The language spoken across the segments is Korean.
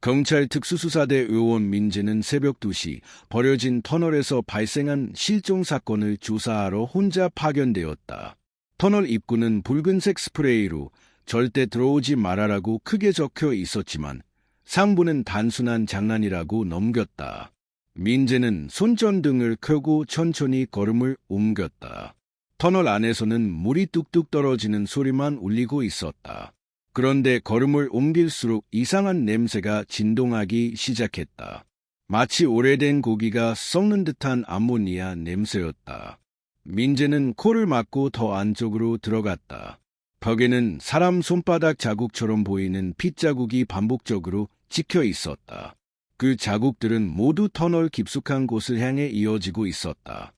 경찰 특수수사대 의원 민재는 새벽 2시 버려진 터널에서 발생한 실종 사건을 조사하러 혼자 파견되었다. 터널 입구는 붉은색 스프레이로 절대 들어오지 말아라고 크게 적혀 있었지만 상부는 단순한 장난이라고 넘겼다. 민재는 손전등을 켜고 천천히 걸음을 옮겼다. 터널 안에서는 물이 뚝뚝 떨어지는 소리만 울리고 있었다. 그런데 걸음을 옮길수록 이상한 냄새가 진동하기 시작했다. 마치 오래된 고기가 썩는 듯한 암모니아 냄새였다. 민재는 코를 막고 더 안쪽으로 들어갔다. 벽에는 사람 손바닥 자국처럼 보이는 핏자국이 반복적으로 찍혀 있었다. 그 자국들은 모두 터널 깊숙한 곳을 향해 이어지고 있었다.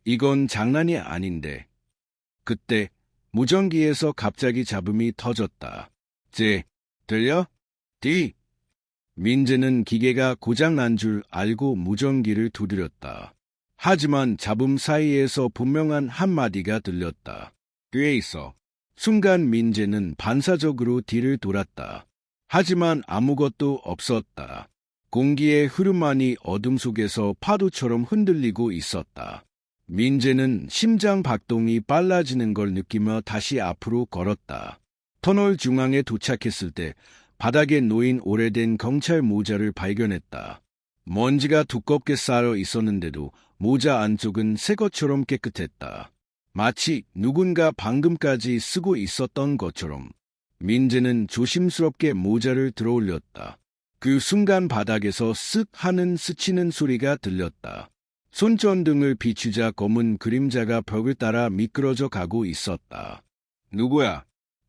이건 장난이 아닌데. 그때 무전기에서 갑자기 잡음이 터졌다. 들려? 민재는 기계가 고장난 줄 알고 무전기를 두드렸다. 하지만 잡음 사이에서 분명한 한마디가 들렸다. 뒤에 있어. 순간 민재는 반사적으로 뒤를 돌았다. 하지만 아무것도 없었다. 공기의 흐름만이 어둠 속에서 파도처럼 흔들리고 있었다. 민재는 심장 박동이 빨라지는 걸 느끼며 다시 앞으로 걸었다. 터널 중앙에 도착했을 때 바닥에 놓인 오래된 경찰 모자를 발견했다. 먼지가 두껍게 쌓여 있었는데도 모자 안쪽은 새 것처럼 깨끗했다. 마치 누군가 방금까지 쓰고 있었던 것처럼. 민재는 조심스럽게 모자를 들어올렸다. 그 순간 바닥에서 쓱 하는 스치는 소리가 들렸다. 손전등을 비추자 검은 그림자가 벽을 따라 미끄러져 가고 있었다. 누구야?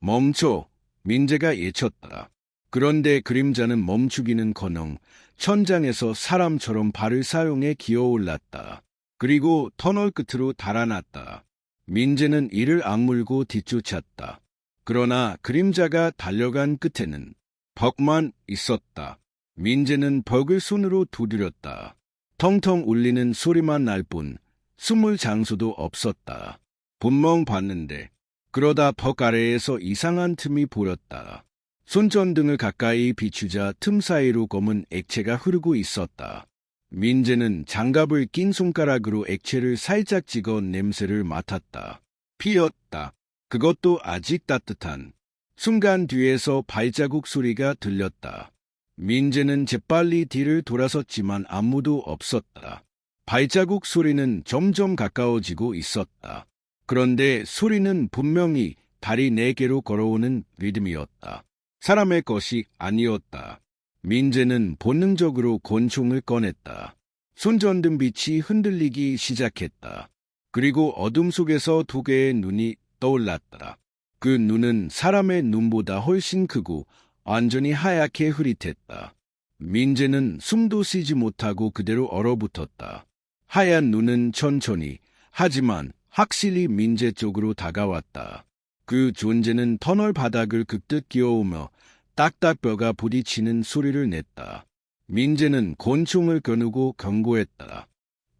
멈춰! 민재가 예쳤다. 그런데 그림자는 멈추기는커녕 천장에서 사람처럼 발을 사용해 기어올랐다. 그리고 터널 끝으로 달아났다. 민재는 이를 악물고 뒤쫓았다. 그러나 그림자가 달려간 끝에는 벽만 있었다. 민재는 벽을 손으로 두드렸다. 텅텅 울리는 소리만 날 뿐 숨을 장소도 없었다. 분명 봤는데 그러다 벽 아래에서 이상한 틈이 보였다. 손전등을 가까이 비추자 틈 사이로 검은 액체가 흐르고 있었다. 민재는 장갑을 낀 손가락으로 액체를 살짝 찍어 냄새를 맡았다. 피었다. 그것도 아직 따뜻한. 순간 뒤에서 발자국 소리가 들렸다. 민재는 재빨리 뒤를 돌아섰지만 아무도 없었다. 발자국 소리는 점점 가까워지고 있었다. 그런데 소리는 분명히 다리 4개로 걸어오는 리듬이었다. 사람의 것이 아니었다. 민재는 본능적으로 권총을 꺼냈다. 손전등 빛이 흔들리기 시작했다. 그리고 어둠 속에서 2개의 눈이 떠올랐다. 그 눈은 사람의 눈보다 훨씬 크고 완전히 하얗게 흐릿했다. 민재는 숨도 쉬지 못하고 그대로 얼어붙었다. 하얀 눈은 천천히, 하지만 확실히 민재 쪽으로 다가왔다. 그 존재는 터널 바닥을 긁듯 기어오며 딱딱 뼈가 부딪히는 소리를 냈다. 민재는 권총을 겨누고 경고했다.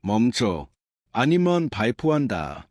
멈춰. 아니면 발포한다.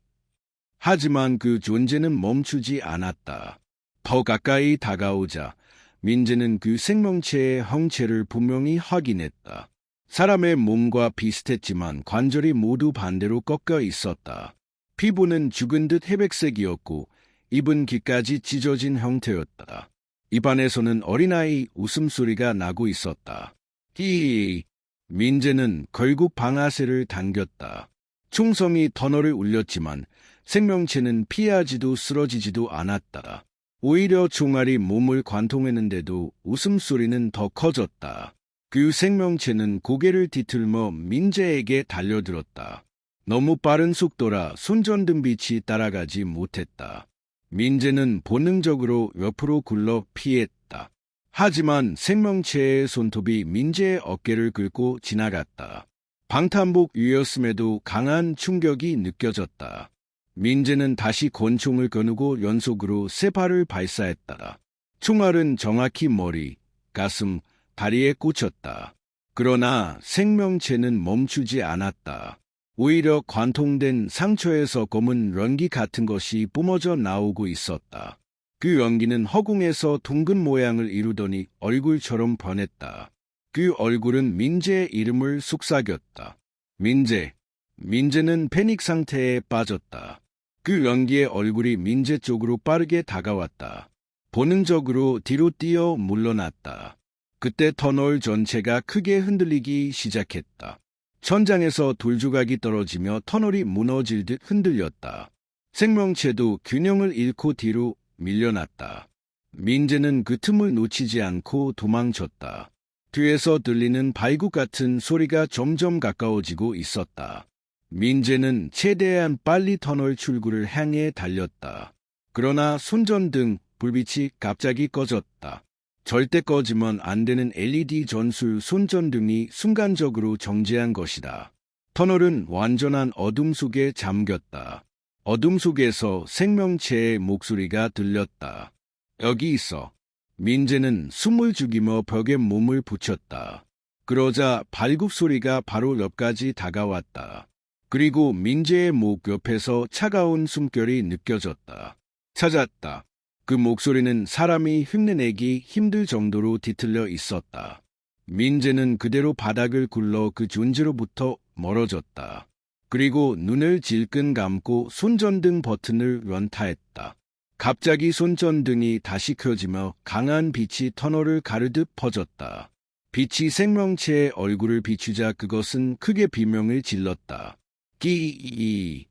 하지만 그 존재는 멈추지 않았다. 더 가까이 다가오자 민재는 그 생명체의 형체를 분명히 확인했다. 사람의 몸과 비슷했지만 관절이 모두 반대로 꺾여 있었다. 피부는 죽은 듯 회백색이었고 입은 귀까지 찢어진 형태였다. 입안에서는 어린아이 웃음소리가 나고 있었다. 히히히. 민재는 결국 방아쇠를 당겼다. 총성이 터널을 울렸지만 생명체는 피하지도 쓰러지지도 않았다. 오히려 총알이 몸을 관통했는데도 웃음소리는 더 커졌다. 그 생명체는 고개를 뒤틀며 민재에게 달려들었다. 너무 빠른 속도라 손전등빛이 따라가지 못했다. 민재는 본능적으로 옆으로 굴러 피했다. 하지만 생명체의 손톱이 민재의 어깨를 긁고 지나갔다. 방탄복 위였음에도 강한 충격이 느껴졌다. 민재는 다시 권총을 겨누고 연속으로 3발을 발사했다. 총알은 정확히 머리, 가슴, 다리에 꽂혔다. 그러나 생명체는 멈추지 않았다. 오히려 관통된 상처에서 검은 연기 같은 것이 뿜어져 나오고 있었다. 그 연기는 허공에서 둥근 모양을 이루더니 얼굴처럼 변했다. 그 얼굴은 민재의 이름을 속삭였다. 민재. 민재는 패닉 상태에 빠졌다. 그 연기의 얼굴이 민재 쪽으로 빠르게 다가왔다. 본능적으로 뒤로 뛰어 물러났다. 그때 터널 전체가 크게 흔들리기 시작했다. 천장에서 돌조각이 떨어지며 터널이 무너질 듯 흔들렸다. 생명체도 균형을 잃고 뒤로 밀려났다. 민재는 그 틈을 놓치지 않고 도망쳤다. 뒤에서 들리는 발굽 같은 소리가 점점 가까워지고 있었다. 민재는 최대한 빨리 터널 출구를 향해 달렸다. 그러나 손전등 불빛이 갑자기 꺼졌다. 절대 꺼지면 안 되는 LED 전술 손전등이 순간적으로 정지한 것이다. 터널은 완전한 어둠 속에 잠겼다. 어둠 속에서 생명체의 목소리가 들렸다. 여기 있어. 민재는 숨을 죽이며 벽에 몸을 붙였다. 그러자 발굽 소리가 바로 옆까지 다가왔다. 그리고 민재의 목 옆에서 차가운 숨결이 느껴졌다. 찾았다. 그 목소리는 사람이 흉내내기 힘들 정도로 뒤틀려 있었다. 민재는 그대로 바닥을 굴러 그 존재로부터 멀어졌다. 그리고 눈을 질끈 감고 손전등 버튼을 연타했다. 갑자기 손전등이 다시 켜지며 강한 빛이 터널을 가르듯 퍼졌다. 빛이 생명체의 얼굴을 비추자 그것은 크게 비명을 질렀다. 끼이.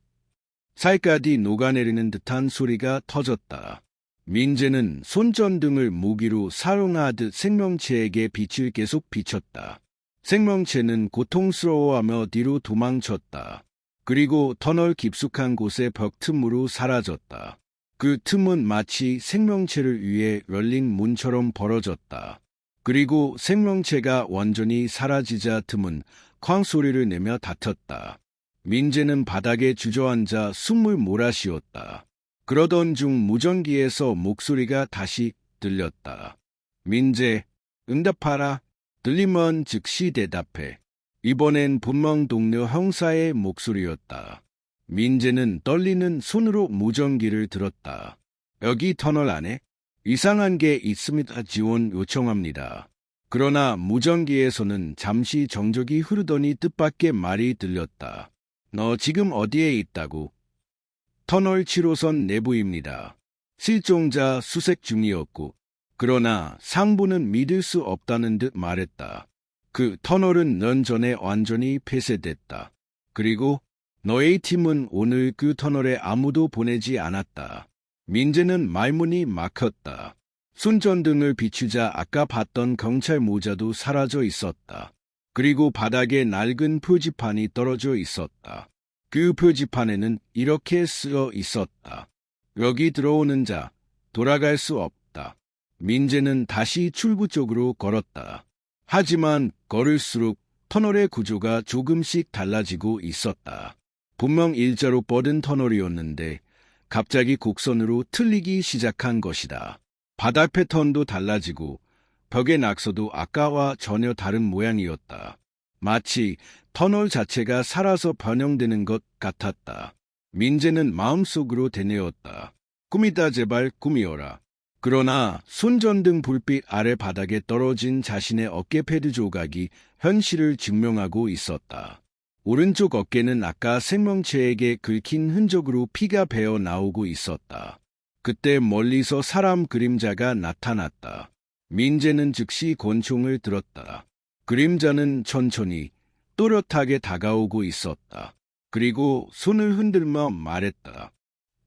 살갗이 녹아내리는 듯한 소리가 터졌다. 민재는 손전등을 무기로 사용하듯 생명체에게 빛을 계속 비췄다. 생명체는 고통스러워하며 뒤로 도망쳤다. 그리고 터널 깊숙한 곳의 벽 틈으로 사라졌다. 그 틈은 마치 생명체를 위해 열린 문처럼 벌어졌다. 그리고 생명체가 완전히 사라지자 틈은 쾅 소리를 내며 닫혔다. 민재는 바닥에 주저앉아 숨을 몰아쉬었다. 그러던 중 무전기에서 목소리가 다시 들렸다. 민재, 응답하라. 들리면 즉시 대답해. 이번엔 분명 동료 형사의 목소리였다. 민재는 떨리는 손으로 무전기를 들었다. 여기 터널 안에 이상한 게 있습니다. 지원 요청합니다. 그러나 무전기에서는 잠시 정적이 흐르더니 뜻밖의 말이 들렸다. 너 지금 어디에 있다고? 터널 7호선 내부입니다. 실종자 수색 중이었고, 그러나 상부는 믿을 수 없다는 듯 말했다. 그 터널은 년 전에 완전히 폐쇄됐다. 그리고 너의 팀은 오늘 그 터널에 아무도 보내지 않았다. 민재는 말문이 막혔다. 손전등을 비추자 아까 봤던 경찰 모자도 사라져 있었다. 그리고 바닥에 낡은 표지판이 떨어져 있었다. 그 표지판에는 이렇게 쓰여 있었다. 여기 들어오는 자, 돌아갈 수 없다. 민재는 다시 출구 쪽으로 걸었다. 하지만 걸을수록 터널의 구조가 조금씩 달라지고 있었다. 분명 일자로 뻗은 터널이었는데 갑자기 곡선으로 틀리기 시작한 것이다. 바닥 패턴도 달라지고 벽의 낙서도 아까와 전혀 다른 모양이었다. 마치 터널 자체가 살아서 변형되는 것 같았다. 민재는 마음속으로 되뇌었다. 꿈이다 제발 꿈이어라. 그러나 손전등 불빛 아래 바닥에 떨어진 자신의 어깨 패드 조각이 현실을 증명하고 있었다. 오른쪽 어깨는 아까 생명체에게 긁힌 흔적으로 피가 배어 나오고 있었다. 그때 멀리서 사람 그림자가 나타났다. 민재는 즉시 권총을 들었다. 그림자는 천천히 또렷하게 다가오고 있었다. 그리고 손을 흔들며 말했다.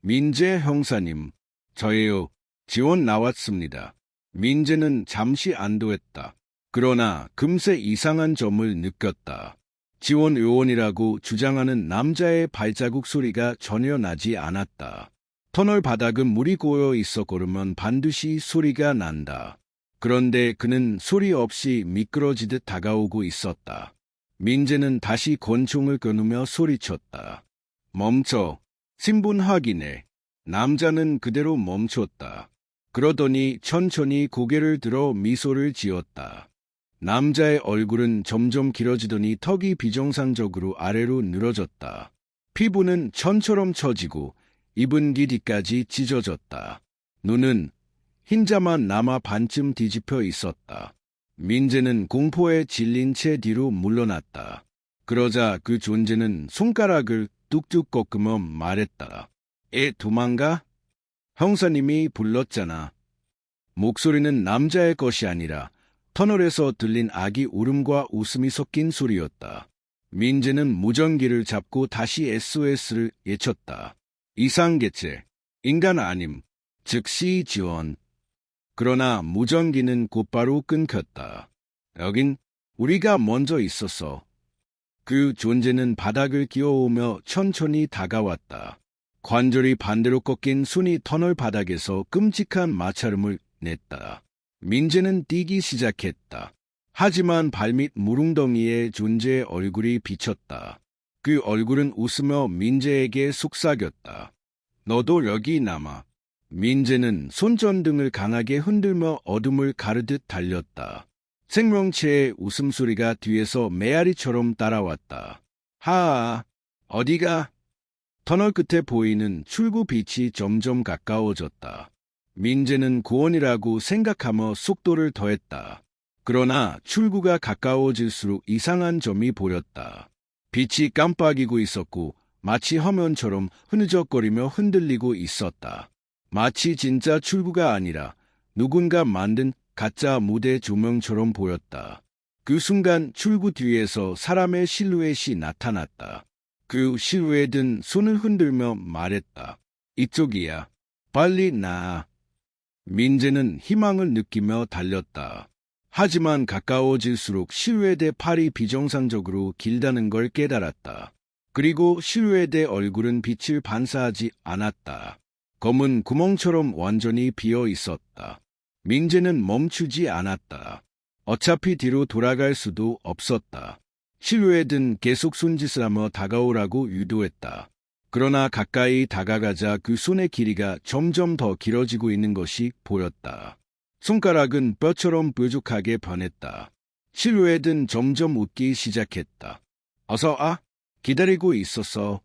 민재 형사님, 저예요. 지원 나왔습니다. 민재는 잠시 안도했다. 그러나 금세 이상한 점을 느꼈다. 지원 요원이라고 주장하는 남자의 발자국 소리가 전혀 나지 않았다. 터널 바닥은 물이 고여 있어 걸으면 반드시 소리가 난다. 그런데 그는 소리 없이 미끄러지듯 다가오고 있었다. 민재는 다시 권총을 겨누며 소리쳤다. 멈춰. 신분 확인해. 남자는 그대로 멈췄다. 그러더니 천천히 고개를 들어 미소를 지었다. 남자의 얼굴은 점점 길어지더니 턱이 비정상적으로 아래로 늘어졌다. 피부는 천처럼 처지고 입은 길이까지 찢어졌다. 눈은 흰자만 남아 반쯤 뒤집혀 있었다. 민재는 공포에 질린 채 뒤로 물러났다. 그러자 그 존재는 손가락을 뚝뚝 꺾으며 말했다. 도망가? 형사님이 불렀잖아. 목소리는 남자의 것이 아니라 터널에서 들린 아기 울음과 웃음이 섞인 소리였다. 민재는 무전기를 잡고 다시 SOS를 외쳤다. 이상개체, 인간 아님, 즉시 지원. 그러나 무전기는 곧바로 끊겼다. 여긴 우리가 먼저 있었어. 그 존재는 바닥을 기어오며 천천히 다가왔다. 관절이 반대로 꺾인 손이 터널 바닥에서 끔찍한 마찰음을 냈다. 민재는 뛰기 시작했다. 하지만 발밑 무릉덩이에 존재의 얼굴이 비쳤다. 그 얼굴은 웃으며 민재에게 속삭였다. 너도 여기 남아. 민재는 손전등을 강하게 흔들며 어둠을 가르듯 달렸다. 생명체의 웃음소리가 뒤에서 메아리처럼 따라왔다. 하아, 어디가? 터널 끝에 보이는 출구 빛이 점점 가까워졌다. 민재는 구원이라고 생각하며 속도를 더했다. 그러나 출구가 가까워질수록 이상한 점이 보였다. 빛이 깜빡이고 있었고 마치 화면처럼 흐느적거리며 흔들리고 있었다. 마치 진짜 출구가 아니라 누군가 만든 가짜 무대 조명처럼 보였다. 그 순간 출구 뒤에서 사람의 실루엣이 나타났다. 그 실루엣은 손을 흔들며 말했다. 이쪽이야. 빨리 나아. 민재는 희망을 느끼며 달렸다. 하지만 가까워질수록 실루엣의 팔이 비정상적으로 길다는 걸 깨달았다. 그리고 실루엣의 얼굴은 빛을 반사하지 않았다. 검은 구멍처럼 완전히 비어 있었다. 민재는 멈추지 않았다. 어차피 뒤로 돌아갈 수도 없었다. 실루엣은 계속 손짓을 하며 다가오라고 유도했다. 그러나 가까이 다가가자 그 손의 길이가 점점 더 길어지고 있는 것이 보였다. 손가락은 뼈처럼 뾰족하게 변했다. 실루엣은 점점 웃기 시작했다. 어서 와. 기다리고 있었어.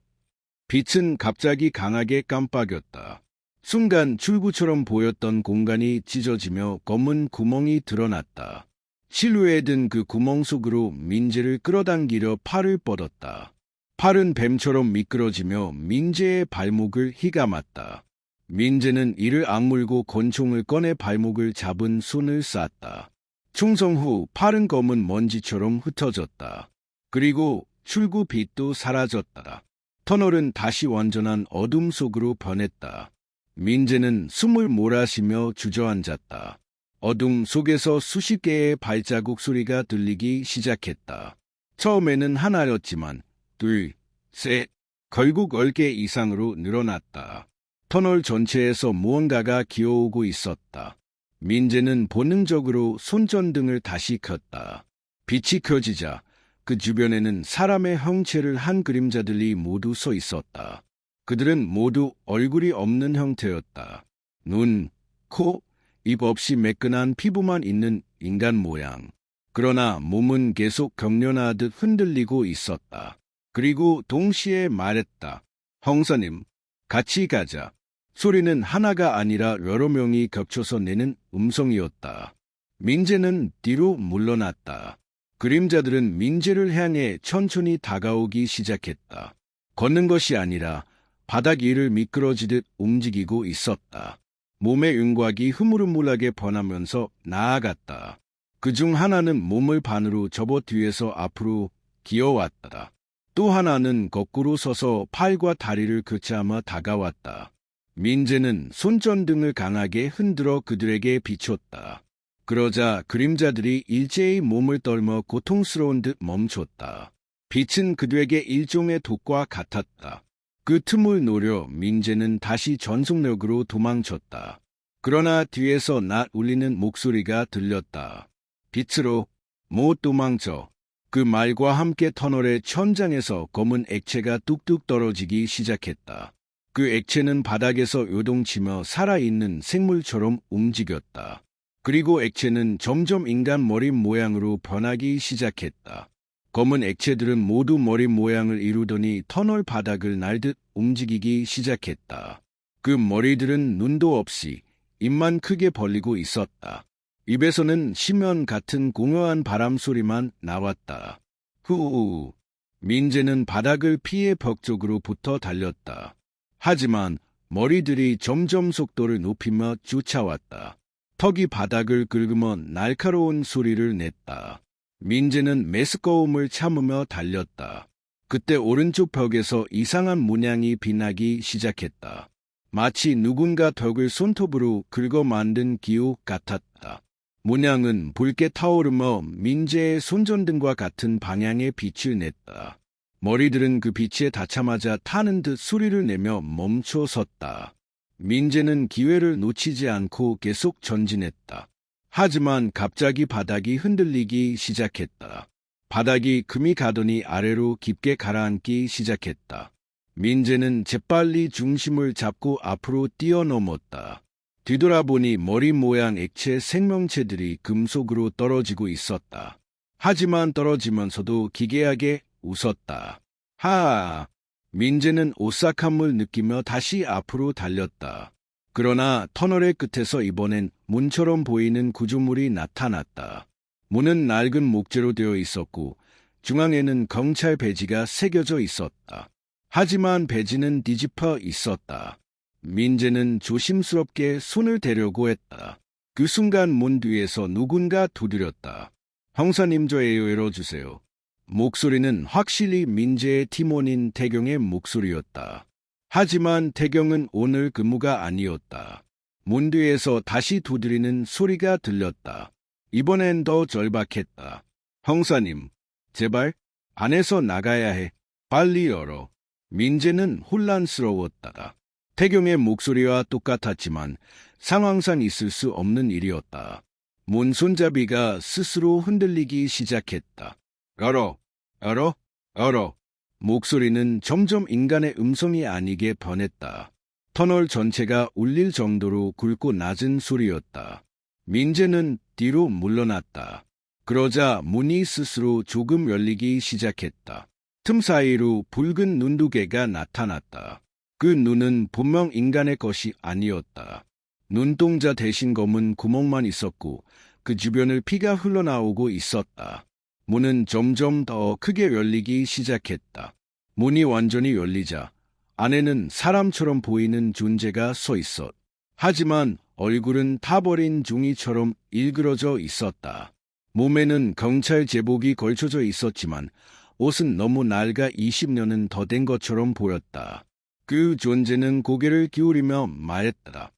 빛은 갑자기 강하게 깜빡였다. 순간 출구처럼 보였던 공간이 찢어지며 검은 구멍이 드러났다. 실루엣은 그 구멍 속으로 민재를 끌어당기려 팔을 뻗었다. 팔은 뱀처럼 미끄러지며 민재의 발목을 휘감았다. 민재는 이를 악물고 권총을 꺼내 발목을 잡은 손을 쐈다. 충성 후 팔은 검은 먼지처럼 흩어졌다. 그리고 출구 빛도 사라졌다. 터널은 다시 완전한 어둠 속으로 변했다. 민재는 숨을 몰아쉬며 주저앉았다. 어둠 속에서 수십 개의 발자국 소리가 들리기 시작했다. 처음에는 하나였지만 둘, 셋, 결국 10개 이상으로 늘어났다. 터널 전체에서 무언가가 기어오고 있었다. 민재는 본능적으로 손전등을 다시 켰다. 빛이 켜지자 그 주변에는 사람의 형체를 한 그림자들이 모두 서 있었다. 그들은 모두 얼굴이 없는 형태였다. 눈, 코, 입 없이 매끈한 피부만 있는 인간 모양. 그러나 몸은 계속 경련하듯 흔들리고 있었다. 그리고 동시에 말했다. 형사님, 같이 가자. 소리는 하나가 아니라 여러 명이 겹쳐서 내는 음성이었다. 민재는 뒤로 물러났다. 그림자들은 민재를 향해 천천히 다가오기 시작했다. 걷는 것이 아니라 바닥 위를 미끄러지듯 움직이고 있었다. 몸의 윤곽이 흐물흐물하게 변하면서 나아갔다. 그중 하나는 몸을 반으로 접어 뒤에서 앞으로 기어왔다. 또 하나는 거꾸로 서서 팔과 다리를 교차하며 다가왔다. 민재는 손전등을 강하게 흔들어 그들에게 비췄다. 그러자 그림자들이 일제히 몸을 떨며 고통스러운 듯 멈췄다. 빛은 그들에게 일종의 독과 같았다. 그 틈을 노려 민재는 다시 전속력으로 도망쳤다. 그러나 뒤에서 낯 울리는 목소리가 들렸다. 빛으로 못 도망쳐. 그 말과 함께 터널의 천장에서 검은 액체가 뚝뚝 떨어지기 시작했다. 그 액체는 바닥에서 요동치며 살아있는 생물처럼 움직였다. 그리고 액체는 점점 인간 머리 모양으로 변하기 시작했다. 검은 액체들은 모두 머리 모양을 이루더니 터널 바닥을 날듯 움직이기 시작했다. 그 머리들은 눈도 없이 입만 크게 벌리고 있었다. 입에서는 심연 같은 공허한 바람 소리만 나왔다. 후우. 민재는 바닥을 피해 벽 쪽으로 붙어 달렸다. 하지만 머리들이 점점 속도를 높이며 쫓아왔다. 턱이 바닥을 긁으며 날카로운 소리를 냈다. 민재는 메스꺼움을 참으며 달렸다. 그때 오른쪽 벽에서 이상한 문양이 빛나기 시작했다. 마치 누군가 벽을 손톱으로 긁어 만든 기호 같았다. 문양은 붉게 타오르며 민재의 손전등과 같은 방향의 빛을 냈다. 머리들은 그 빛에 닿자마자 타는 듯 소리를 내며 멈춰 섰다. 민재는 기회를 놓치지 않고 계속 전진했다. 하지만 갑자기 바닥이 흔들리기 시작했다. 바닥이 금이 가더니 아래로 깊게 가라앉기 시작했다. 민재는 재빨리 중심을 잡고 앞으로 뛰어넘었다. 뒤돌아보니 머리 모양 액체 생명체들이 금속으로 떨어지고 있었다. 하지만 떨어지면서도 기괴하게 웃었다. 하하! 민재는 오싹함을 느끼며 다시 앞으로 달렸다. 그러나 터널의 끝에서 이번엔 문처럼 보이는 구조물이 나타났다. 문은 낡은 목재로 되어 있었고 중앙에는 경찰 배지가 새겨져 있었다. 하지만 배지는 뒤집어 있었다. 민재는 조심스럽게 손을 대려고 했다. 그 순간 문 뒤에서 누군가 두드렸다. 형사님, 저예요. 열어주세요. 목소리는 확실히 민재의 팀원인 태경의 목소리였다. 하지만 태경은 오늘 근무가 아니었다. 문 뒤에서 다시 두드리는 소리가 들렸다. 이번엔 더 절박했다. 형사님, 제발 안에서 나가야 해. 빨리 열어. 민재는 혼란스러웠다. 태경의 목소리와 똑같았지만 상황상 있을 수 없는 일이었다. 문 손잡이가 스스로 흔들리기 시작했다. 열어, 열어, 열어. 목소리는 점점 인간의 음성이 아니게 변했다. 터널 전체가 울릴 정도로 굵고 낮은 소리였다. 민재는 뒤로 물러났다. 그러자 문이 스스로 조금 열리기 시작했다. 틈 사이로 붉은 눈두개가 나타났다. 그 눈은 분명 인간의 것이 아니었다. 눈동자 대신 검은 구멍만 있었고 그 주변을 피가 흘러나오고 있었다. 문은 점점 더 크게 열리기 시작했다. 문이 완전히 열리자 안에는 사람처럼 보이는 존재가 서 있었다. 하지만 얼굴은 타버린 종이처럼 일그러져 있었다. 몸에는 경찰 제복이 걸쳐져 있었지만 옷은 너무 낡아 20년은 더 된 것처럼 보였다. 그 존재는 고개를 기울이며 말했다.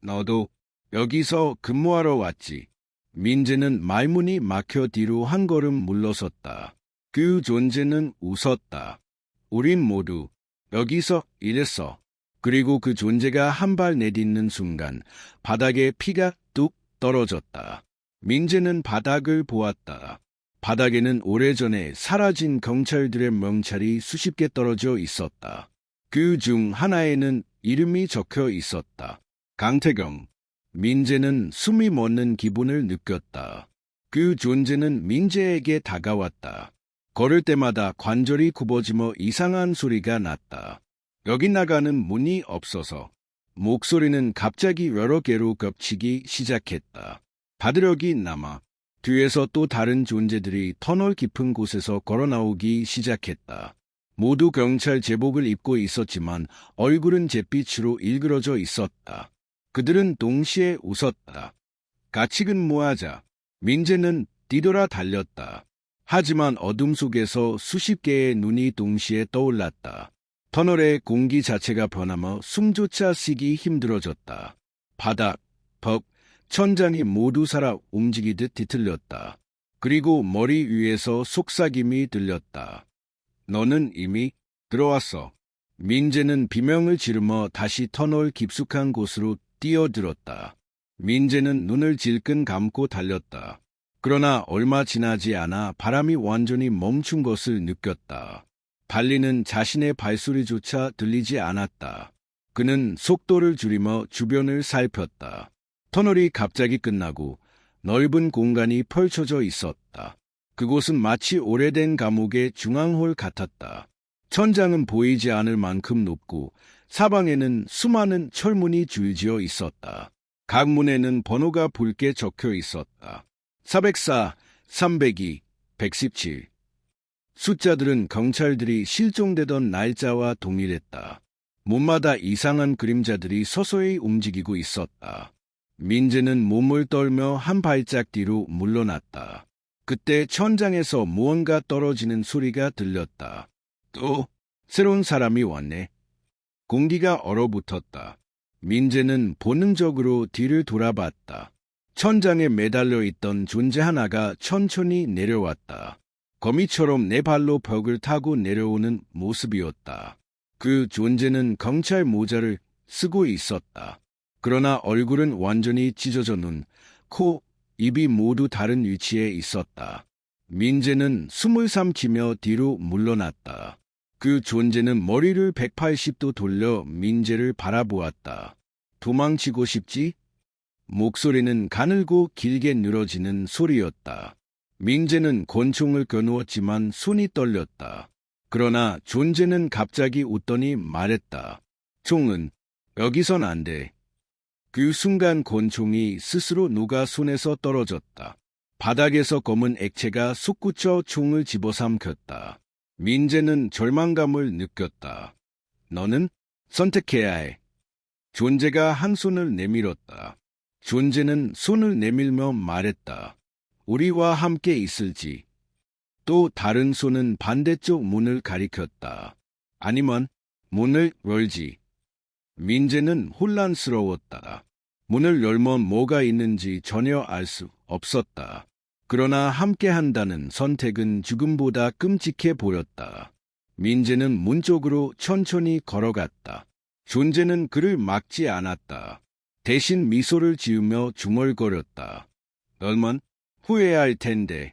너도 여기서 근무하러 왔지? 민재는 말문이 막혀 뒤로 한 걸음 물러섰다. 그 존재는 웃었다. 우린 모두 여기서 일했어. 그리고 그 존재가 한 발 내딛는 순간 바닥에 피가 뚝 떨어졌다. 민재는 바닥을 보았다. 바닥에는 오래전에 사라진 경찰들의 명찰이 수십 개 떨어져 있었다. 그 중 하나에는 이름이 적혀 있었다. 강태경. 민재는 숨이 멎는 기분을 느꼈다. 그 존재는 민재에게 다가왔다. 걸을 때마다 관절이 굽어지며 이상한 소리가 났다. 여기 나가는 문이 없어서. 목소리는 갑자기 여러 개로 겹치기 시작했다. 바드력이 남아 뒤에서 또 다른 존재들이 터널 깊은 곳에서 걸어 나오기 시작했다. 모두 경찰 제복을 입고 있었지만 얼굴은 잿빛으로 일그러져 있었다. 그들은 동시에 웃었다. 같이 근무하자. 민재는 뒤돌아 달렸다. 하지만 어둠 속에서 수십 개의 눈이 동시에 떠올랐다. 터널의 공기 자체가 변하며 숨조차 쉬기 힘들어졌다. 바닥, 벽, 천장이 모두 살아 움직이듯 뒤틀렸다. 그리고 머리 위에서 속삭임이 들렸다. 너는 이미 들어왔어. 민재는 비명을 지르며 다시 터널 깊숙한 곳으로 뛰어들었다. 민재는 눈을 질끈 감고 달렸다. 그러나 얼마 지나지 않아 바람이 완전히 멈춘 것을 느꼈다. 달리는 자신의 발소리조차 들리지 않았다. 그는 속도를 줄이며 주변을 살폈다. 터널이 갑자기 끝나고 넓은 공간이 펼쳐져 있었다. 그곳은 마치 오래된 감옥의 중앙홀 같았다. 천장은 보이지 않을 만큼 높고 사방에는 수많은 철문이 줄지어 있었다. 각 문에는 번호가 붉게 적혀 있었다. 404, 302, 117. 숫자들은 경찰들이 실종되던 날짜와 동일했다. 문마다 이상한 그림자들이 서서히 움직이고 있었다. 민재는 몸을 떨며 한 발짝 뒤로 물러났다. 그때 천장에서 무언가 떨어지는 소리가 들렸다. 또 새로운 사람이 왔네. 공기가 얼어붙었다. 민재는 본능적으로 뒤를 돌아봤다. 천장에 매달려 있던 존재 하나가 천천히 내려왔다. 거미처럼 네 발로 벽을 타고 내려오는 모습이었다. 그 존재는 경찰 모자를 쓰고 있었다. 그러나 얼굴은 완전히 찢어져 눈, 코, 입이 모두 다른 위치에 있었다. 민재는 숨을 삼키며 뒤로 물러났다. 그 존재는 머리를 180도 돌려 민재를 바라보았다. 도망치고 싶지? 목소리는 가늘고 길게 늘어지는 소리였다. 민재는 권총을 겨누었지만 손이 떨렸다. 그러나 존재는 갑자기 웃더니 말했다. 총은 여기선 안 돼. 그 순간 권총이 스스로 누가 손에서 떨어졌다. 바닥에서 검은 액체가 솟구쳐 총을 집어삼켰다. 민재는 절망감을 느꼈다. 너는 선택해야 해. 존재가 한 손을 내밀었다. 존재는 손을 내밀며 말했다. 우리와 함께 있을지. 또 다른 손은 반대쪽 문을 가리켰다. 아니면 문을 열지. 민재는 혼란스러웠다. 문을 열면 뭐가 있는지 전혀 알 수 없었다. 그러나 함께한다는 선택은 죽음보다 끔찍해 보였다. 민재는 문 쪽으로 천천히 걸어갔다. 존재는 그를 막지 않았다. 대신 미소를 지으며 중얼거렸다. 널만 후회할 텐데.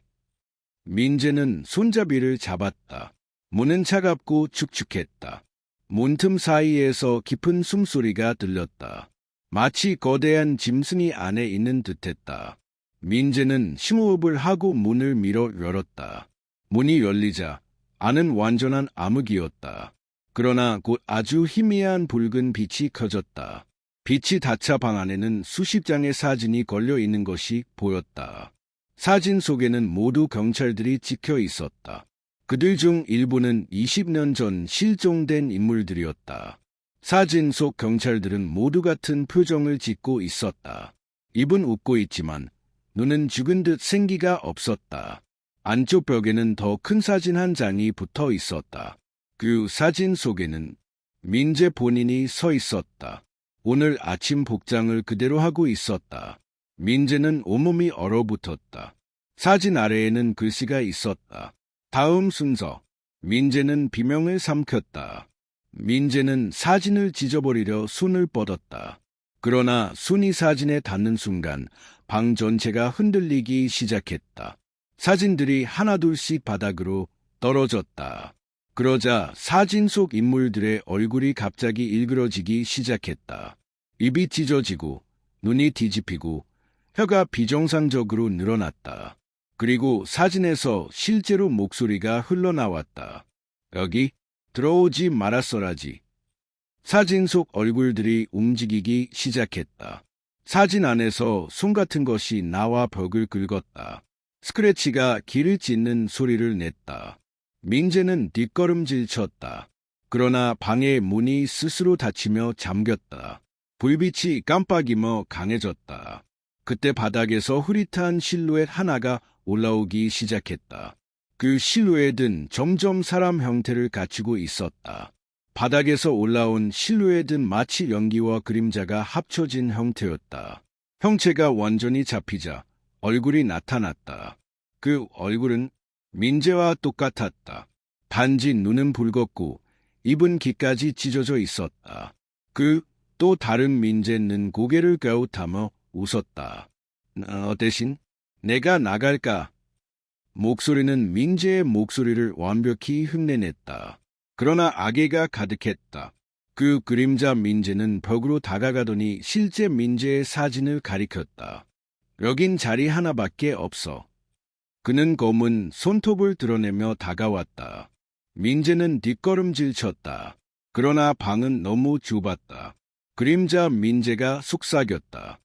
민재는 손잡이를 잡았다. 문은 차갑고 축축했다. 문틈 사이에서 깊은 숨소리가 들렸다. 마치 거대한 짐승이 안에 있는 듯했다. 민재는 심호흡을 하고 문을 밀어 열었다. 문이 열리자 안은 완전한 암흑이었다. 그러나 곧 아주 희미한 붉은 빛이 켜졌다. 빛이 닫자 방 안에는 수십 장의 사진이 걸려 있는 것이 보였다. 사진 속에는 모두 경찰들이 찍혀 있었다. 그들 중 일부는 20년 전 실종된 인물들이었다. 사진 속 경찰들은 모두 같은 표정을 짓고 있었다. 입은 웃고 있지만 눈은 죽은 듯 생기가 없었다. 안쪽 벽에는 더 큰 사진 한 장이 붙어 있었다. 그 사진 속에는 민재 본인이 서 있었다. 오늘 아침 복장을 그대로 하고 있었다. 민재는 온몸이 얼어붙었다. 사진 아래에는 글씨가 있었다. 다음 순서. 민재는 비명을 삼켰다. 민재는 사진을 찢어버리려 손을 뻗었다. 그러나 손이 사진에 닿는 순간 방 전체가 흔들리기 시작했다. 사진들이 하나둘씩 바닥으로 떨어졌다. 그러자 사진 속 인물들의 얼굴이 갑자기 일그러지기 시작했다. 입이 찢어지고 눈이 뒤집히고 혀가 비정상적으로 늘어났다. 그리고 사진에서 실제로 목소리가 흘러나왔다. 여기 들어오지 말았어라지. 사진 속 얼굴들이 움직이기 시작했다. 사진 안에서 손 같은 것이 나와 벽을 긁었다. 스크래치가 길을 찢는 소리를 냈다. 민재는 뒷걸음질 쳤다. 그러나 방의 문이 스스로 닫히며 잠겼다. 불빛이 깜빡이며 강해졌다. 그때 바닥에서 흐릿한 실루엣 하나가 올라오기 시작했다. 그 실루엣은 점점 사람 형태를 갖추고 있었다. 바닥에서 올라온 실루엣은 마치 연기와 그림자가 합쳐진 형태였다. 형체가 완전히 잡히자 얼굴이 나타났다. 그 얼굴은 민재와 똑같았다. 단지 눈은 붉었고 입은 귀까지 찢어져 있었다. 그 또 다른 민재는 고개를 갸웃하며 웃었다. 대신 내가 나갈까? 목소리는 민재의 목소리를 완벽히 흉내냈다. 그러나 악의가 가득했다. 그 그림자 민재는 벽으로 다가가더니 실제 민재의 사진을 가리켰다. 여긴 자리 하나밖에 없어. 그는 검은 손톱을 드러내며 다가왔다. 민재는 뒷걸음질 쳤다. 그러나 방은 너무 좁았다. 그림자 민재가 속삭였다.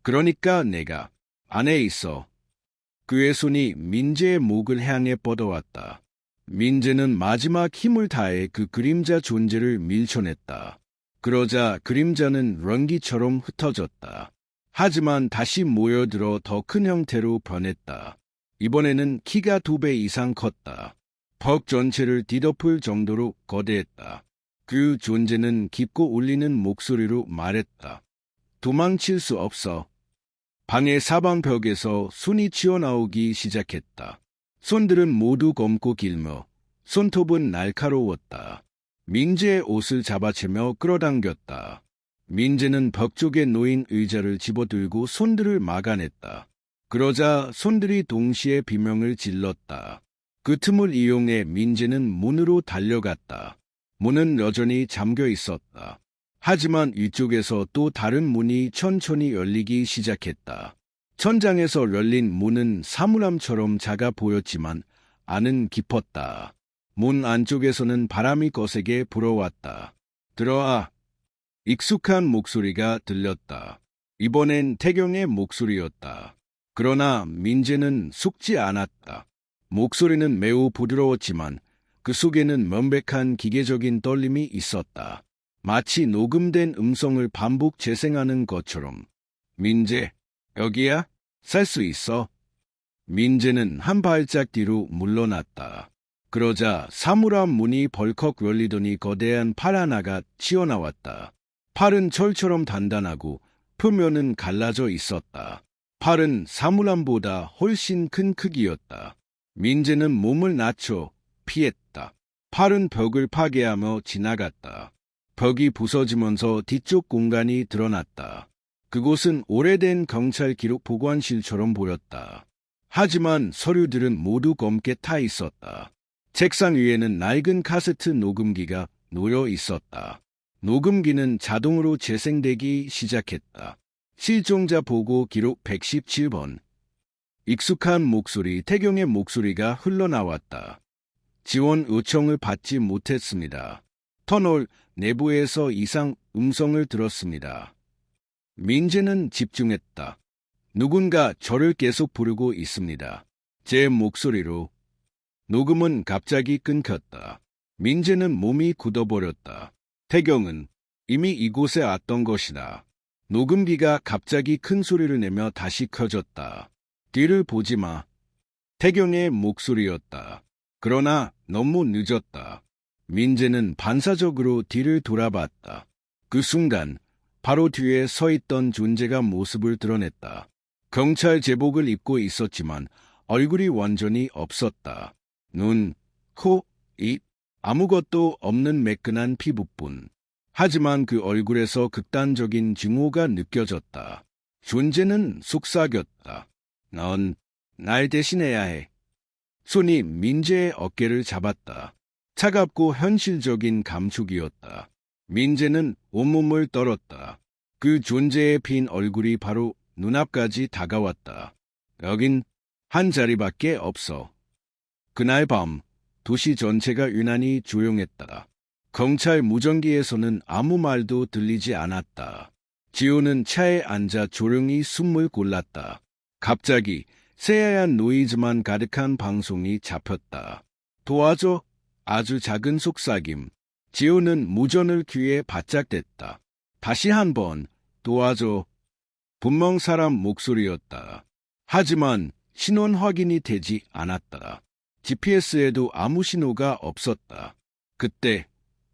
그러니까 내가 안에 있어. 그의 손이 민재의 목을 향해 뻗어왔다. 민재는 마지막 힘을 다해 그 그림자 존재를 밀쳐냈다. 그러자 그림자는 런기처럼 흩어졌다. 하지만 다시 모여들어 더 큰 형태로 변했다. 이번에는 키가 2배 이상 컸다. 벽 전체를 뒤덮을 정도로 거대했다. 그 존재는 깊고 울리는 목소리로 말했다. 도망칠 수 없어. 방의 사방벽에서 손이 튀어나오기 시작했다. 손들은 모두 검고 길며 손톱은 날카로웠다. 민재의 옷을 잡아채며 끌어당겼다. 민재는 벽 쪽에 놓인 의자를 집어들고 손들을 막아냈다. 그러자 손들이 동시에 비명을 질렀다. 그 틈을 이용해 민재는 문으로 달려갔다. 문은 여전히 잠겨 있었다. 하지만 위쪽에서 또 다른 문이 천천히 열리기 시작했다. 천장에서 열린 문은 사물함처럼 작아 보였지만 안은 깊었다. 문 안쪽에서는 바람이 거세게 불어왔다. 들어와. 익숙한 목소리가 들렸다. 이번엔 태경의 목소리였다. 그러나 민재는 속지 않았다. 목소리는 매우 부드러웠지만 그 속에는 명백한 기계적인 떨림이 있었다. 마치 녹음된 음성을 반복 재생하는 것처럼. 민재, 여기야? 살 수 있어? 민재는 한 발짝 뒤로 물러났다. 그러자 사물함 문이 벌컥 열리더니 거대한 팔 하나가 튀어나왔다. 팔은 철처럼 단단하고 표면은 갈라져 있었다. 팔은 사물함보다 훨씬 큰 크기였다. 민재는 몸을 낮춰 피했다. 팔은 벽을 파괴하며 지나갔다. 벽이 부서지면서 뒤쪽 공간이 드러났다. 그곳은 오래된 경찰 기록 보관실처럼 보였다. 하지만 서류들은 모두 검게 타 있었다. 책상 위에는 낡은 카세트 녹음기가 놓여 있었다. 녹음기는 자동으로 재생되기 시작했다. 실종자 보고 기록 117번. 익숙한 목소리, 태경의 목소리가 흘러나왔다. 지원 요청을 받지 못했습니다. 터널 내부에서 이상 음성을 들었습니다. 민재는 집중했다. 누군가 저를 계속 부르고 있습니다. 제 목소리로. 녹음은 갑자기 끊겼다. 민재는 몸이 굳어버렸다. 태경은 이미 이곳에 왔던 것이다. 녹음기가 갑자기 큰 소리를 내며 다시 켜졌다. 뒤를 보지 마. 태경의 목소리였다. 그러나 너무 늦었다. 민재는 반사적으로 뒤를 돌아봤다. 그 순간 바로 뒤에 서 있던 존재가 모습을 드러냈다. 경찰 제복을 입고 있었지만 얼굴이 완전히 없었다. 눈, 코, 입, 아무것도 없는 매끈한 피부뿐. 하지만 그 얼굴에서 극단적인 증오가 느껴졌다. 존재는 속삭였다. 넌 날 대신해야 해. 손이 민재의 어깨를 잡았다. 차갑고 현실적인 감촉이었다. 민재는 온몸을 떨었다. 그 존재의 빈 얼굴이 바로 눈앞까지 다가왔다. 여긴 한 자리밖에 없어. 그날 밤 도시 전체가 유난히 조용했다. 경찰 무전기에서는 아무 말도 들리지 않았다. 지호는 차에 앉아 조용히 숨을 골랐다. 갑자기 새하얀 노이즈만 가득한 방송이 잡혔다. 도와줘. 아주 작은 속삭임. 지호는 무전을 귀에 바짝 댔다. 다시 한번 도와줘. 분명 사람 목소리였다. 하지만 신원 확인이 되지 않았다. GPS에도 아무 신호가 없었다. 그때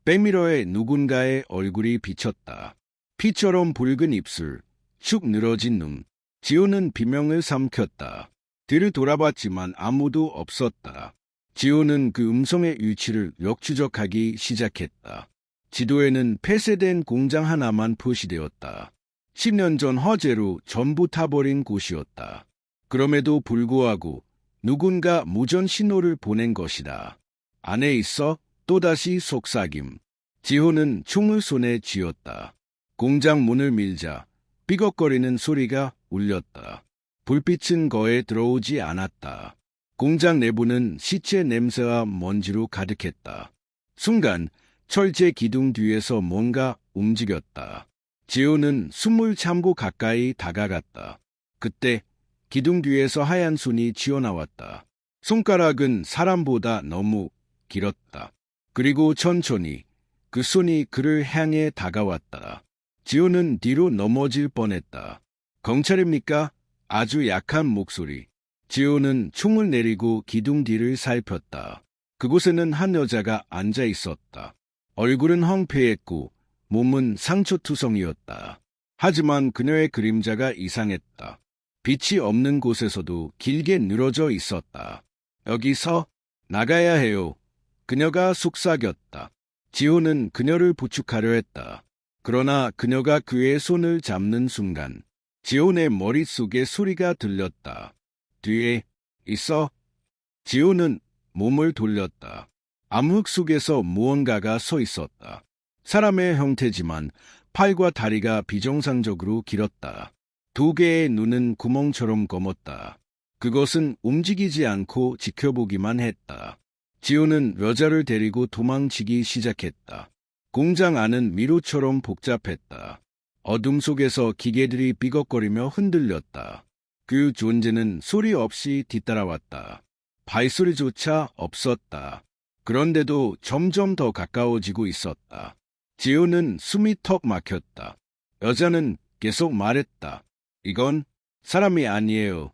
백미러에 누군가의 얼굴이 비쳤다. 피처럼 붉은 입술, 축 늘어진 눈. 지호는 비명을 삼켰다. 뒤를 돌아봤지만 아무도 없었다. 지호는 그 음성의 위치를 역추적하기 시작했다. 지도에는 폐쇄된 공장 하나만 표시되었다. 10년 전 화재로 전부 타버린 곳이었다. 그럼에도 불구하고 누군가 무전 신호를 보낸 것이다. 안에 있어 또다시 속삭임. 지호는 총을 손에 쥐었다. 공장 문을 밀자 삐걱거리는 소리가 울렸다. 불빛은 거에 들어오지 않았다. 공장 내부는 시체 냄새와 먼지로 가득했다. 순간 철제 기둥 뒤에서 뭔가 움직였다. 지호는 숨을 참고 가까이 다가갔다. 그때 기둥 뒤에서 하얀 손이 튀어나왔다. 손가락은 사람보다 너무 길었다. 그리고 천천히 그 손이 그를 향해 다가왔다. 지호는 뒤로 넘어질 뻔했다. 경찰입니까? 아주 약한 목소리. 지호는 총을 내리고 기둥 뒤를 살폈다. 그곳에는 한 여자가 앉아 있었다. 얼굴은 황폐했고 몸은 상처투성이었다. 하지만 그녀의 그림자가 이상했다. 빛이 없는 곳에서도 길게 늘어져 있었다. 여기서 나가야 해요. 그녀가 속삭였다. 지호는 그녀를 부축하려 했다. 그러나 그녀가 그의 손을 잡는 순간 지호의 머릿속에 소리가 들렸다. 뒤에 있어. 지호는 몸을 돌렸다. 암흑 속에서 무언가가 서 있었다. 사람의 형태지만 팔과 다리가 비정상적으로 길었다. 두 개의 눈은 구멍처럼 검었다. 그것은 움직이지 않고 지켜보기만 했다. 지호는 여자를 데리고 도망치기 시작했다. 공장 안은 미로처럼 복잡했다. 어둠 속에서 기계들이 삐걱거리며 흔들렸다. 그 존재는 소리 없이 뒤따라왔다. 발소리조차 없었다. 그런데도 점점 더 가까워지고 있었다. 지호는 숨이 턱 막혔다. 여자는 계속 말했다. 이건 사람이 아니에요.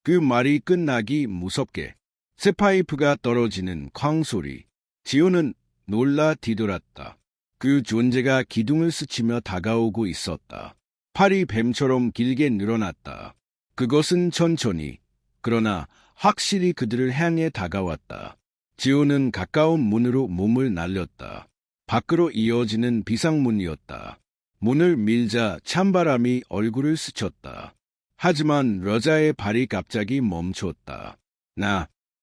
그 말이 끝나기 무섭게 쇠파이프가 떨어지는 쾅 소리. 지호는 놀라 뒤돌았다. 그 존재가 기둥을 스치며 다가오고 있었다. 팔이 뱀처럼 길게 늘어났다. 그것은 천천히, 그러나 확실히 그들을 향해 다가왔다. 지호는 가까운 문으로 몸을 날렸다. 밖으로 이어지는 비상문이었다. 문을 밀자 찬바람이 얼굴을 스쳤다. 하지만 여자의 발이 갑자기 멈췄다.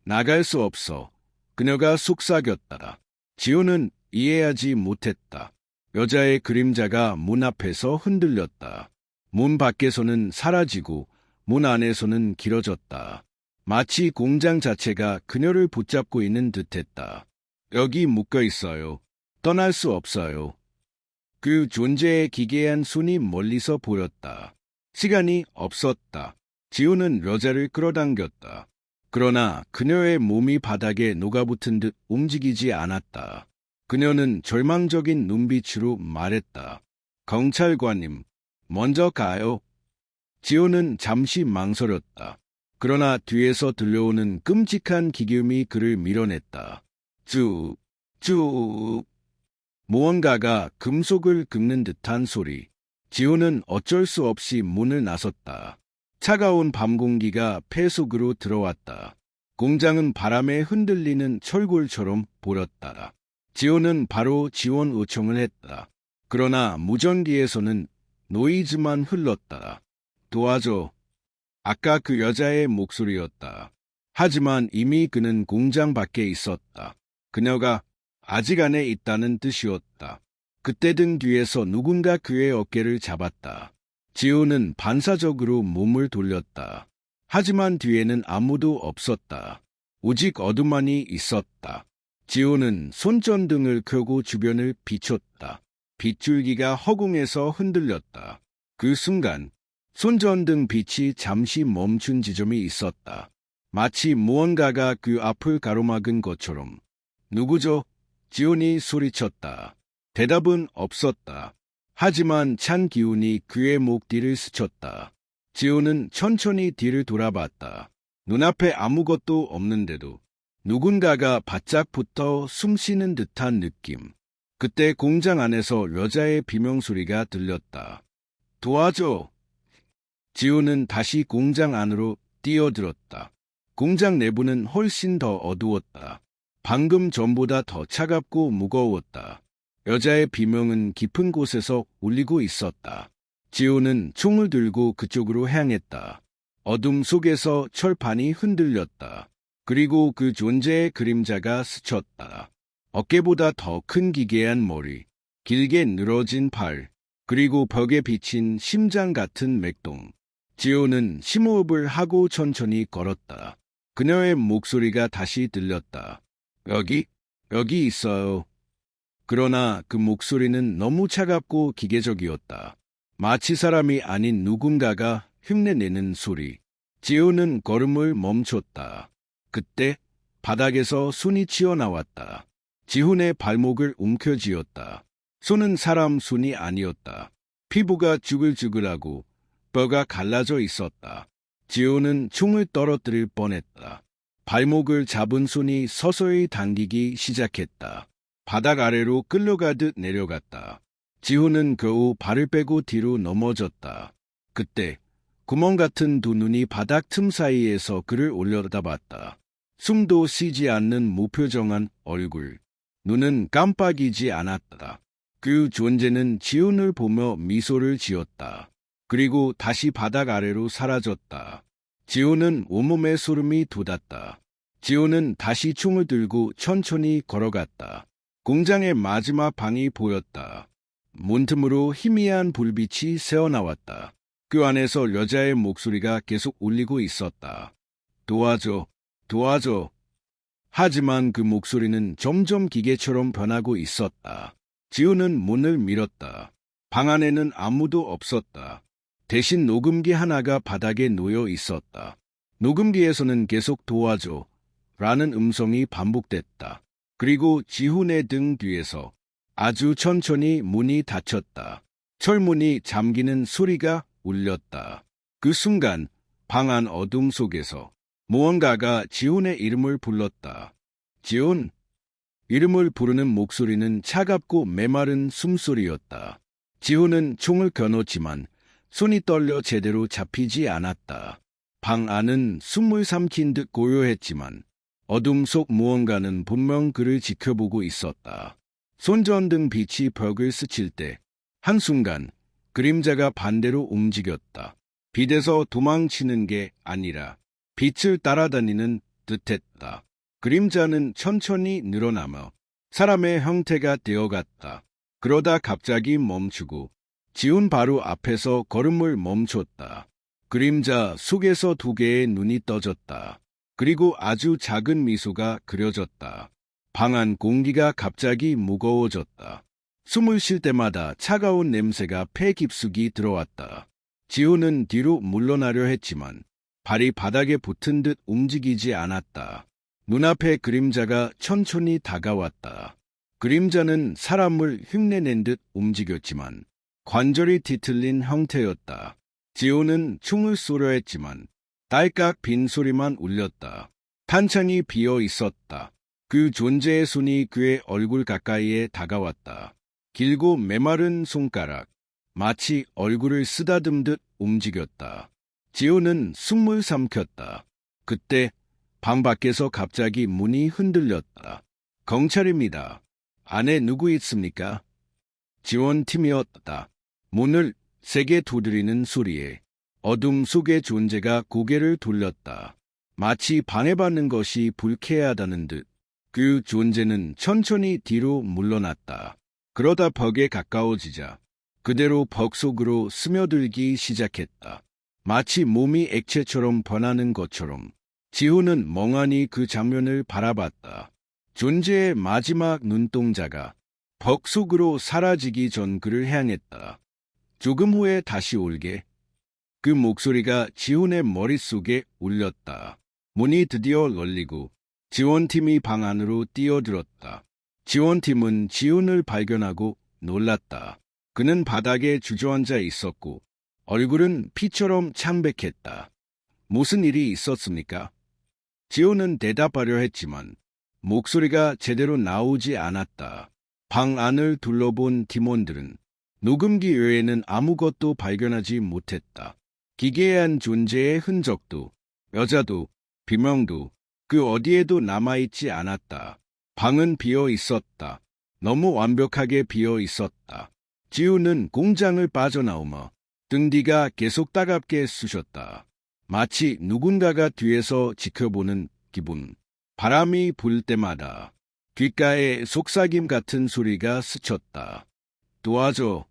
나갈 수 없어. 그녀가 속삭였다. 지호는 이해하지 못했다. 여자의 그림자가 문 앞에서 흔들렸다. 문 밖에서는 사라지고 문 안에서는 길어졌다. 마치 공장 자체가 그녀를 붙잡고 있는 듯했다. 여기 묶여 있어요. 떠날 수 없어요. 그 존재의 기괴한 손이 멀리서 보였다. 시간이 없었다. 지호는 여자를 끌어당겼다. 그러나 그녀의 몸이 바닥에 녹아붙은 듯 움직이지 않았다. 그녀는 절망적인 눈빛으로 말했다. 경찰관님, 먼저 가요. 지호는 잠시 망설였다. 그러나 뒤에서 들려오는 끔찍한 기계음이 그를 밀어냈다. 쭉. 무언가가 금속을 긁는 듯한 소리. 지호는 어쩔 수 없이 문을 나섰다. 차가운 밤 공기가 폐 속으로 들어왔다. 공장은 바람에 흔들리는 철골처럼 보였다. 지호는 바로 지원 요청을 했다. 그러나 무전기에서는 노이즈만 흘렀다. 도와줘. 아까 그 여자의 목소리였다. 하지만 이미 그는 공장 밖에 있었다. 그녀가 아직 안에 있다는 뜻이었다. 그때 등 뒤에서 누군가 그의 어깨를 잡았다. 지호는 반사적으로 몸을 돌렸다. 하지만 뒤에는 아무도 없었다. 오직 어둠만이 있었다. 지호는 손전등을 켜고 주변을 비췄다. 빗줄기가 허공에서 흔들렸다. 그 순간 손전등 빛이 잠시 멈춘 지점이 있었다. 마치 무언가가 그 앞을 가로막은 것처럼. 누구죠? 지호는 소리쳤다. 대답은 없었다. 하지만 찬 기운이 그의 목 뒤를 스쳤다. 지호는 천천히 뒤를 돌아봤다. 눈앞에 아무것도 없는데도 누군가가 바짝 붙어 숨쉬는 듯한 느낌. 그때 공장 안에서 여자의 비명소리가 들렸다. 도와줘! 지호는 다시 공장 안으로 뛰어들었다. 공장 내부는 훨씬 더 어두웠다. 방금 전보다 더 차갑고 무거웠다. 여자의 비명은 깊은 곳에서 울리고 있었다. 지호는 총을 들고 그쪽으로 향했다. 어둠 속에서 철판이 흔들렸다. 그리고 그 존재의 그림자가 스쳤다. 어깨보다 더 큰 기괴한 머리, 길게 늘어진 팔, 그리고 벽에 비친 심장 같은 맥동. 지호는 심호흡을 하고 천천히 걸었다. 그녀의 목소리가 다시 들렸다. 여기 있어요. 그러나 그 목소리는 너무 차갑고 기계적이었다. 마치 사람이 아닌 누군가가 흉내내는 소리. 지호는 걸음을 멈췄다. 그때 바닥에서 손이 튀어나왔다. 지훈의 발목을 움켜쥐었다. 손은 사람 손이 아니었다. 피부가 쭈글쭈글하고 뼈가 갈라져 있었다. 지훈은 총을 떨어뜨릴 뻔했다. 발목을 잡은 손이 서서히 당기기 시작했다. 바닥 아래로 끌려가듯 내려갔다. 지훈은 겨우 발을 빼고 뒤로 넘어졌다. 그때 구멍 같은 두 눈이 바닥 틈 사이에서 그를 올려다봤다. 숨도 쉬지 않는 무표정한 얼굴. 눈은 깜빡이지 않았다. 그 존재는 지훈을 보며 미소를 지었다. 그리고 다시 바닥 아래로 사라졌다. 지훈은 온몸에 소름이 돋았다. 지훈은 다시 총을 들고 천천히 걸어갔다. 공장의 마지막 방이 보였다. 문틈으로 희미한 불빛이 새어나왔다. 그 안에서 여자의 목소리가 계속 울리고 있었다. 도와줘, 도와줘. 하지만 그 목소리는 점점 기계처럼 변하고 있었다. 지훈은 문을 밀었다. 방 안에는 아무도 없었다. 대신 녹음기 하나가 바닥에 놓여 있었다. 녹음기에서는 계속 도와줘 라는 음성이 반복됐다. 그리고 지훈의 등 뒤에서 아주 천천히 문이 닫혔다. 철문이 잠기는 소리가 울렸다. 그 순간 방 안 어둠 속에서 무언가가 지훈의 이름을 불렀다. 지훈. 이름을 부르는 목소리는 차갑고 메마른 숨소리였다. 지훈은 총을 겨눴지만 손이 떨려 제대로 잡히지 않았다. 방 안은 숨을 삼킨 듯 고요했지만 어둠 속 무언가는 분명 그를 지켜보고 있었다. 손전등 빛이 벽을 스칠 때 한순간 그림자가 반대로 움직였다. 빛에서 도망치는 게 아니라 빛을 따라다니는 듯했다. 그림자는 천천히 늘어나며 사람의 형태가 되어갔다. 그러다 갑자기 멈추고 지훈 바로 앞에서 걸음을 멈췄다. 그림자 속에서 두 개의 눈이 떠졌다. 그리고 아주 작은 미소가 그려졌다. 방 안 공기가 갑자기 무거워졌다. 숨을 쉴 때마다 차가운 냄새가 폐 깊숙이 들어왔다. 지훈은 뒤로 물러나려 했지만 발이 바닥에 붙은 듯 움직이지 않았다. 눈앞에 그림자가 천천히 다가왔다. 그림자는 사람을 흉내낸 듯 움직였지만 관절이 뒤틀린 형태였다. 지훈은 총을 쏘려 했지만 딸깍 빈 소리만 울렸다. 탄창이 비어 있었다. 그 존재의 손이 그의 얼굴 가까이에 다가왔다. 길고 메마른 손가락, 마치 얼굴을 쓰다듬듯 움직였다. 지훈은 숨을 삼켰다. 그때 방 밖에서 갑자기 문이 흔들렸다. 경찰입니다. 안에 누구 있습니까? 지원팀이었다. 문을 세게 두드리는 소리에 어둠 속의 존재가 고개를 돌렸다. 마치 방해받는 것이 불쾌하다는 듯 그 존재는 천천히 뒤로 물러났다. 그러다 벽에 가까워지자 그대로 벽 속으로 스며들기 시작했다. 마치 몸이 액체처럼 변하는 것처럼 지훈은 멍하니 그 장면을 바라봤다. 존재의 마지막 눈동자가 벽 속으로 사라지기 전 그를 향했다. 조금 후에 다시 올게. 그 목소리가 지훈의 머릿속에 울렸다. 문이 드디어 열리고 지원팀이 방 안으로 뛰어들었다. 지원팀은 지훈을 발견하고 놀랐다. 그는 바닥에 주저앉아 있었고 얼굴은 피처럼 창백했다. 무슨 일이 있었습니까? 지훈은 대답하려 했지만 목소리가 제대로 나오지 않았다. 방 안을 둘러본 팀원들은 녹음기 외에는 아무것도 발견하지 못했다. 기괴한 존재의 흔적도, 여자도, 비명도 그 어디에도 남아있지 않았다. 방은 비어 있었다. 너무 완벽하게 비어 있었다. 지훈은 공장을 빠져나오며 등 뒤가 계속 따갑게 쑤셨다. 마치 누군가가 뒤에서 지켜보는 기분. 바람이 불 때마다 귓가에 속삭임 같은 소리가 스쳤다. 도와줘.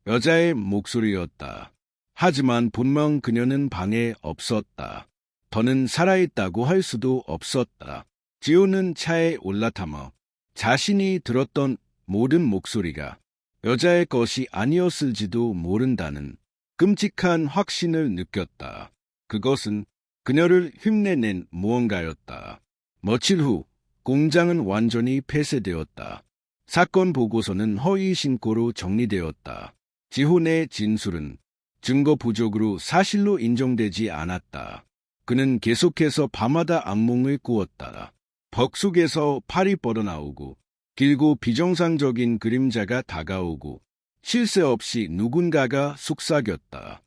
여자의 목소리였다. 하지만 분명 그녀는 방에 없었다. 더는 살아있다고 할 수도 없었다. 지훈은 차에 올라타며 자신이 들었던 모든 목소리가 여자의 것이 아니었을지도 모른다는 끔찍한 확신을 느꼈다. 그것은 그녀를 흉내낸 무언가였다. 며칠 후 공장은 완전히 폐쇄되었다. 사건 보고서는 허위 신고로 정리되었다. 지훈의 진술은 증거 부족으로 사실로 인정되지 않았다. 그는 계속해서 밤마다 악몽을 꾸었다. 벽 속에서 팔이 뻗어나오고 길고 비정상적인 그림자가 다가오고 쉴 새 없이 누군가가 속삭였다.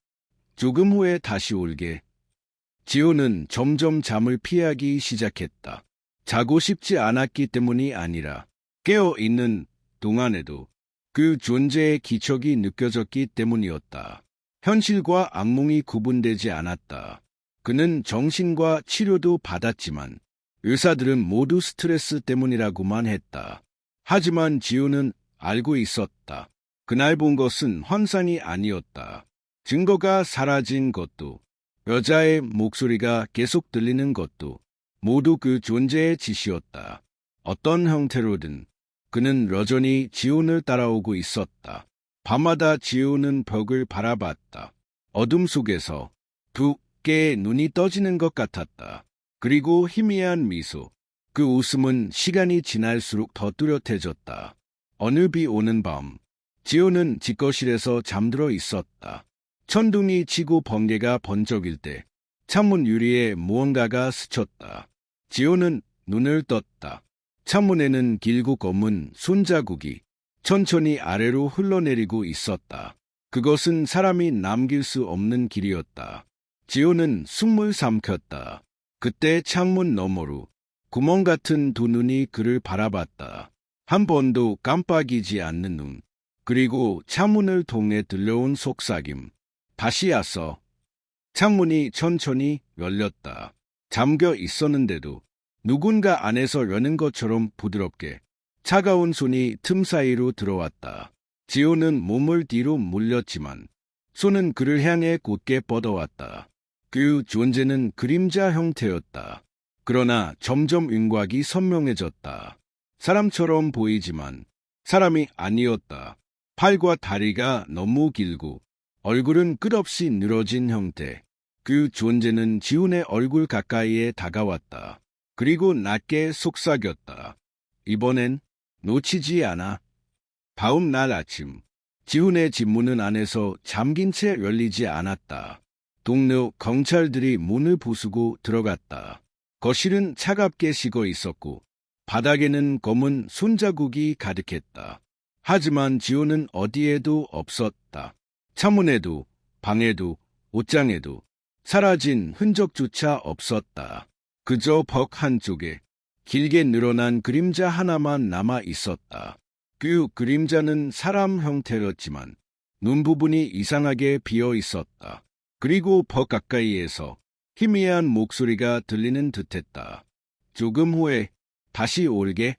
조금 후에 다시 올게. 지호는 점점 잠을 피하기 시작했다. 자고 싶지 않았기 때문이 아니라 깨어있는 동안에도 그 존재의 기척이 느껴졌기 때문이었다. 현실과 악몽이 구분되지 않았다. 그는 정신과 치료도 받았지만 의사들은 모두 스트레스 때문이라고만 했다. 하지만 지우는 알고 있었다. 그날 본 것은 환상이 아니었다. 증거가 사라진 것도, 여자의 목소리가 계속 들리는 것도 모두 그 존재의 짓이었다. 어떤 형태로든 그는 여전히 지훈을 따라오고 있었다. 밤마다 지훈은 벽을 바라봤다. 어둠 속에서 두 개의 눈이 떠지는 것 같았다. 그리고 희미한 미소. 그 웃음은 시간이 지날수록 더 뚜렷해졌다. 어느 비 오는 밤, 지훈은 집거실에서 잠들어 있었다. 천둥이 치고 번개가 번쩍일 때 창문 유리에 무언가가 스쳤다. 지훈은 눈을 떴다. 창문에는 길고 검은 손자국이 천천히 아래로 흘러내리고 있었다. 그것은 사람이 남길 수 없는 길이었다. 지훈은 숨을 삼켰다. 그때 창문 너머로 구멍 같은 두 눈이 그를 바라봤다. 한 번도 깜빡이지 않는 눈. 그리고 창문을 통해 들려온 속삭임. 다시 왔어. 창문이 천천히 열렸다. 잠겨 있었는데도 누군가 안에서 여는 것처럼 부드럽게 차가운 손이 틈 사이로 들어왔다. 지호는 몸을 뒤로 물렸지만 손은 그를 향해 곧게 뻗어왔다. 그 존재는 그림자 형태였다. 그러나 점점 윤곽이 선명해졌다. 사람처럼 보이지만 사람이 아니었다. 팔과 다리가 너무 길고 얼굴은 끝없이 늘어진 형태. 그 존재는 지훈의 얼굴 가까이에 다가왔다. 그리고 낮게 속삭였다. 이번엔 놓치지 않아. 다음 날 아침, 지훈의 집 문은 안에서 잠긴 채 열리지 않았다. 동료 경찰들이 문을 부수고 들어갔다. 거실은 차갑게 식어 있었고 바닥에는 검은 손자국이 가득했다. 하지만 지훈은 어디에도 없었다. 창문에도, 방에도, 옷장에도 사라진 흔적조차 없었다. 그저 벽 한쪽에 길게 늘어난 그림자 하나만 남아 있었다. 그 그림자는 사람 형태였지만 눈 부분이 이상하게 비어 있었다. 그리고 벽 가까이에서 희미한 목소리가 들리는 듯했다. 조금 후에 다시 올게.